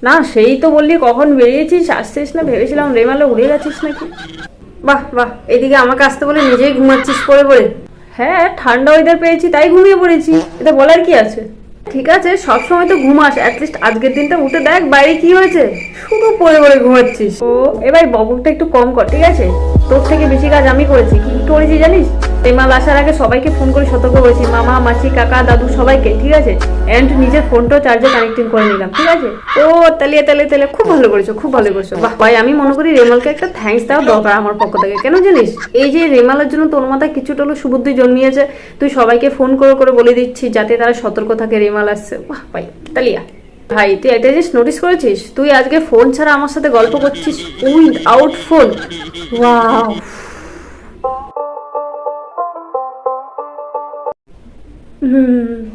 না সেই তো বললি কখন বেরিয়েছিস, আসছিস না, ভেবেছিলাম রেমালে উড়ে গেছিস নাকি। বাহ বাহ, এদিকে আমাকে আসতে বলে নিজেই ঘুমাচ্ছিস পড়ে পড়ে। হ্যাঁ, ঠান্ডা ওয়েদার পেয়েছি তাই ঘুমিয়ে পড়েছি, এটা বলার কি আছে। ঠিক আছে, সব সময় তো ঘুমাস, অ্যাটলিস্ট আজকের দিনটা উঠে দেখ বাইরে কি হয়েছে, শুধু পড়ে পড়ে ঘুমাচ্ছিস। ও এবার বকবকটা একটু কম কর, ঠিক আছে? তোর থেকে বেশি কাজ আমি করেছি। কি কি করেছি জানিস? রেমাল আসার আগে সবাইকে ফোন করে সতর্ক করেছি, মামা মাসি কাকা দাদু সবাইকে, ঠিক আছে? অ্যান্ড নিজের ফোনটাও চার্জে কানেক্টিং করে নিলাম, ঠিক আছে? ও তালিয়ে তালে তালে খুব ভালো করেছো, খুব ভালো করেছো। বাহ ভাই, আমি মনে করি রেমালকে একটা থ্যাঙ্কস দেওয়া দরকার আমার পক্ষ থেকে। কেন জানিস? এই যে রেমালের জন্য তোর মাথায় কিছুটা হলো সুবুদ্ধি জন্মিয়েছে, তুই সবাইকে ফোন করে করে বলে দিচ্ছিস যাতে তারা সতর্ক থাকে রেমাল আসছে। বাহ ভাই তালিয়া। ভাই তুই একটা জিনিস নোটিস করেছিস, তুই আজকে ফোন ছাড়া আমার সাথে গল্প করছিস উইদাউট ফোন। ওয়াও। হুম